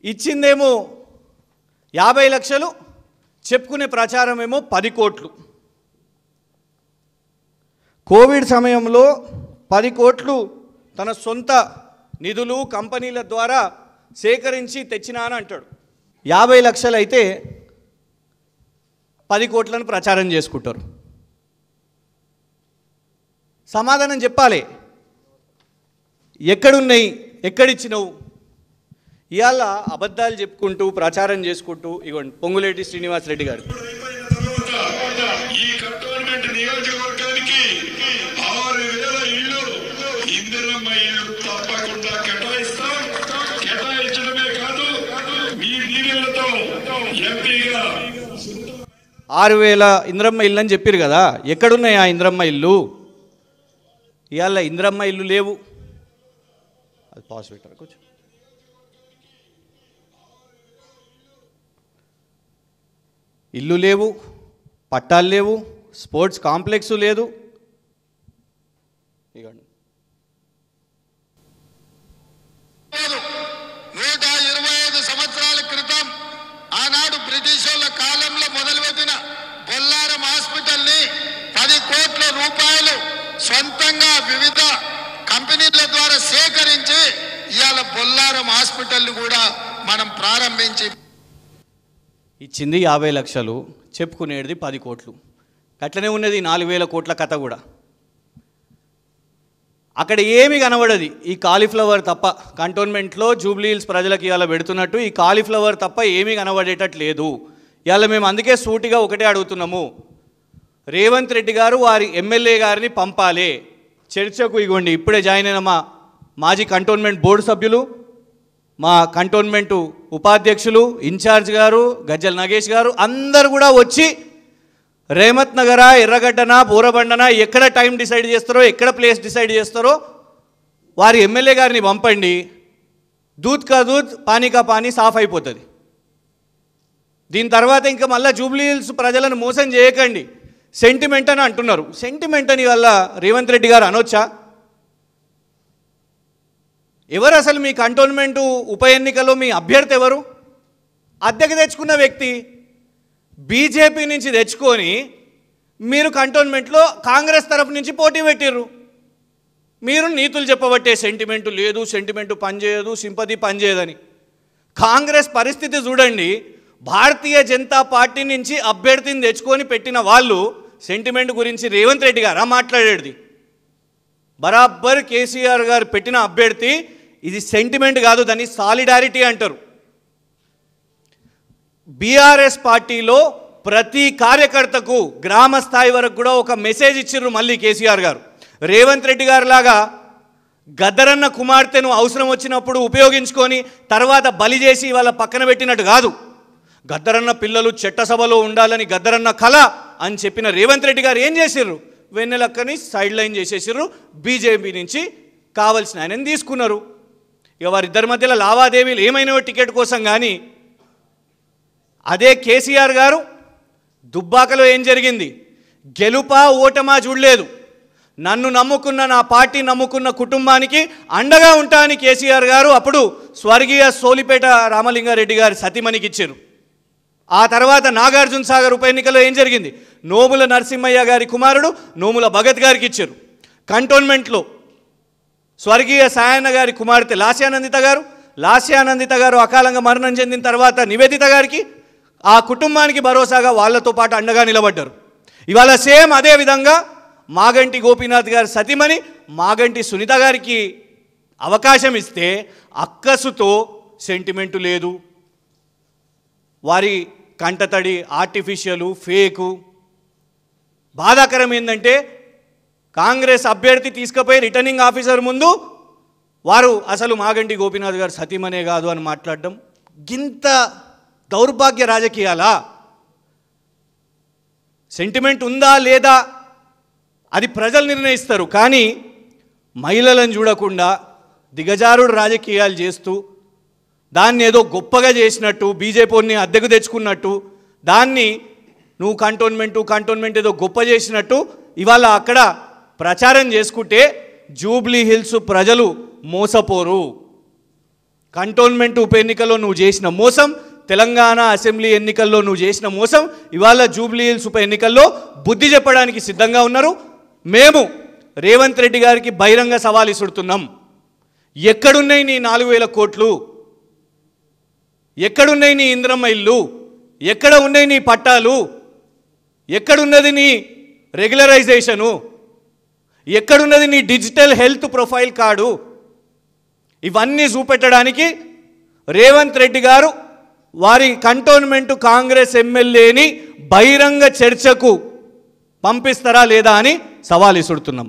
ఇచ్చిందేమో 50 లక్షలు, చెప్పుకునే ప్రచారం ఏమో 10 కోట్లు. కోవిడ్ సమయంలో 10 కోట్లు తన సొంత నిధులు కంపెనీల ద్వారా సేకరించి తెచ్చినాను అంటాడు. 50 లక్షలు అయితే 10 కోట్లను ప్రచారం చేసుకుంటారు. సమాధానం చెప్పాలి. ఎక్కడున్నాయి, ఎక్కడిచ్చినవు? ఇవాళ అబద్ధాలు చెప్పుకుంటూ ప్రచారం చేసుకుంటూ ఇగోండి పొంగులేటి శ్రీనివాసరెడ్డి గారు ఆరు వేల ఇంద్రమ్మ ఇల్లు అని చెప్పారు కదా. ఎక్కడున్నాయి ఆ ఇంద్రమ్మ ఇల్లు? ఇవాళ ఇంద్రమ్మ ఇల్లు లేవు. అది పాస్ పెట్టారు కొంచెం. ఇల్లు లేవు, పట్టాలు లేవు, స్పోర్ట్స్ కాంప్లెక్స్ లేదు. ఇవ్వండి 125 సంవత్సరాల క్రితం ఆనాడు బ్రిటిష్ వాళ్ళ కాలంలో మొదలుపెట్టిన బొల్లారం హాస్పిటల్ని 10 కోట్ల రూపాయలు సొంతంగా వివిధ కంపెనీల ద్వారా సేకరించి ఇవాళ బొల్లారం హాస్పిటల్ని కూడా మనం ప్రారంభించి ఇచ్చింది 50 లక్షలు, చెప్పుకునేది 10 కోట్లు. అట్లనే ఉన్నది 4000 కోట్ల కథ కూడా. అక్కడ ఏమి కనబడది, ఈ కాలీఫ్లవర్ తప్ప. కంటోన్మెంట్లో జూబ్లీ హిల్స్ ప్రజలకు ఇవాళ పెడుతున్నట్టు ఈ కాలీఫ్లవర్ తప్ప ఏమీ కనబడేటట్లేదు. ఇవాళ మేము అందుకే సూటిగా ఒకటే అడుగుతున్నాము, రేవంత్ రెడ్డి గారు వారి ఎమ్మెల్యే గారిని పంపాలి చర్చకు. ఇగోండి ఇప్పుడే జాయిన్ అయిన మా మాజీ కంటోన్మెంట్ బోర్డు సభ్యులు, మా కంటోన్మెంటు ఉపాధ్యక్షులు, ఇన్ఛార్జ్ గారు, గజ్జల నాగేష్ గారు అందరు కూడా వచ్చి రేమత్ నగరా, ఎర్రగడ్డనా, బోరబండనా, ఎక్కడ టైం డిసైడ్ చేస్తారో, ఎక్కడ ప్లేస్ డిసైడ్ చేస్తారో వారి ఎమ్మెల్యే గారిని పంపండి. దూద్ కా దూద్, పానీ కా పానీ సాఫ్ అయిపోతుంది. దీని తర్వాత ఇంకా మళ్ళీ జూబ్లీ హిల్స్ ప్రజలను మోసం చేయకండి. సెంటిమెంట్ అని అంటున్నారు. సెంటిమెంట్ అని వల్ల రేవంత్ రెడ్డి గారు అనొచ్చా? ఎవరు అసలు మీ కంటోన్మెంటు ఉప ఎన్నికలో మీ అభ్యర్థి ఎవరు? అద్దెకి తెచ్చుకున్న వ్యక్తి. బీజేపీ నుంచి తెచ్చుకొని మీరు కంటోన్మెంట్లో కాంగ్రెస్ తరఫు నుంచి పోటీ పెట్టిర్రు. మీరు నీతులు చెప్పబట్టే సెంటిమెంటు లేదు, సెంటిమెంటు పనిచేయదు, సింపతి పనిచేయదని. కాంగ్రెస్ పరిస్థితి చూడండి. భారతీయ జనతా పార్టీ నుంచి అభ్యర్థిని తెచ్చుకొని పెట్టిన వాళ్ళు సెంటిమెంట్ గురించి రేవంత్ రెడ్డి గారా మాట్లాడేది? బరాబర్ కేసీఆర్ గారు పెట్టిన అభ్యర్థి. ఇది సెంటిమెంట్ కాదు, దాన్ని సాలిడారిటీ అంటారు. బీఆర్ఎస్ పార్టీలో ప్రతి కార్యకర్తకు గ్రామ స్థాయి వరకు కూడా ఒక మెసేజ్ ఇచ్చిర్రు మళ్ళీ కేసీఆర్ గారు. రేవంత్ రెడ్డి గారు లాగా గద్దరన్న కుమార్తెను అవసరం వచ్చినప్పుడు ఉపయోగించుకొని తర్వాత బలి చేసి వాళ్ళ పక్కన పెట్టినట్టు కాదు. గద్దరన్న పిల్లలు చట్టసభలో ఉండాలని గద్దరన్న కళ అని చెప్పిన రేవంత్ రెడ్డి గారు ఏం చేసిర్రు? వెన్నెలక్కని సైడ్ లైన్ చేసేసిర్రు. బీజేపీ నుంచి కావలసిన ఆయనని తీసుకున్నారు. ఇక వారిద్దరి మధ్యలో లావాదేవీలు ఏమైనా టికెట్ కోసం. కానీ అదే కేసీఆర్ గారు దుబ్బాకలో ఏం జరిగింది? గెలుపా ఓటమా చూడలేదు. నన్ను నమ్ముకున్న, నా పార్టీ నమ్ముకున్న కుటుంబానికి అండగా ఉంటా అని కేసీఆర్ గారు అప్పుడు స్వర్గీయ సోలిపేట రామలింగారెడ్డి గారి సతీమణికి ఇచ్చారు. ఆ తర్వాత నాగార్జున సాగర్ ఉప ఎన్నికలో ఏం జరిగింది? నోముల నరసింహయ్య గారి కుమారుడు నోముల భగత్ గారికి ఇచ్చారు. కంటోన్మెంట్లో స్వర్గీయ సాయన్న గారి కుమార్తె లాస్యానందిత గారు అకాలంగా మరణం చెందిన తర్వాత నివేదిత గారికి, ఆ కుటుంబానికి భరోసాగా వాళ్ళతో పాటు అండగా నిలబడ్డారు. ఇవాళ సేమ్ అదే విధంగా మాగంటి గోపీనాథ్ గారి సతీమణి మాగంటి సునీత గారికి అవకాశం ఇస్తే అక్కసుతో సెంటిమెంటు లేదు. వారి కంటతడి ఆర్టిఫిషియలు, ఫేకు. బాధాకరం ఏంటంటే కాంగ్రెస్ అభ్యర్థి తీసుకుపోయి రిటర్నింగ్ ఆఫీసర్ ముందు వారు అసలు మాగంటి గోపీనాథ్ గారు సతీమనే కాదు అని మాట్లాడడం గింత దౌర్భాగ్య రాజకీయాలా? సెంటిమెంట్ ఉందా లేదా అది ప్రజలు నిర్ణయిస్తారు. కానీ మహిళలను చూడకుండా దిగజారుడు రాజకీయాలు చేస్తూ దాన్ని ఏదో గొప్పగా చేసినట్టు, బీజేపీని అద్దెకు తెచ్చుకున్నట్టు, దాన్ని నువ్వు కంటోన్మెంట్ ఏదో గొప్ప చేసినట్టు ఇవాళ అక్కడ ప్రచారం చేసుకుంటే జూబ్లీ హిల్స్ ప్రజలు మోసపోరు. కంటోన్మెంట్ ఉప ఎన్నికల్లో నువ్వు చేసిన మోసం, తెలంగాణ అసెంబ్లీ ఎన్నికల్లో నువ్వు చేసిన మోసం, ఇవాళ జూబ్లీ హిల్స్ ఉప ఎన్నికల్లో బుద్ధి చెప్పడానికి సిద్ధంగా ఉన్నారు. మేము రేవంత్ రెడ్డి గారికి బహిరంగ సవాల్ ఇస్తున్నాం. ఎక్కడున్నాయి నీ 4000 కోట్లు? ఎక్కడున్నాయి నీ ఇంద్రమ్మ ఇల్లు? ఎక్కడ ఉన్నాయి నీ పట్టాలు? ఎక్కడున్నది నీ రెగ్యులరైజేషను? ఎక్కడున్నది నీ డిజిటల్ హెల్త్ ప్రొఫైల్ కార్డు? ఇవన్నీ చూపెట్టడానికి రేవంత్ రెడ్డి గారు వారి కంటోన్మెంట్ కాంగ్రెస్ ఎమ్మెల్యేని బహిరంగ చర్చకు పంపిస్తారా లేదా అని సవాల్ ఇస్తున్నాం.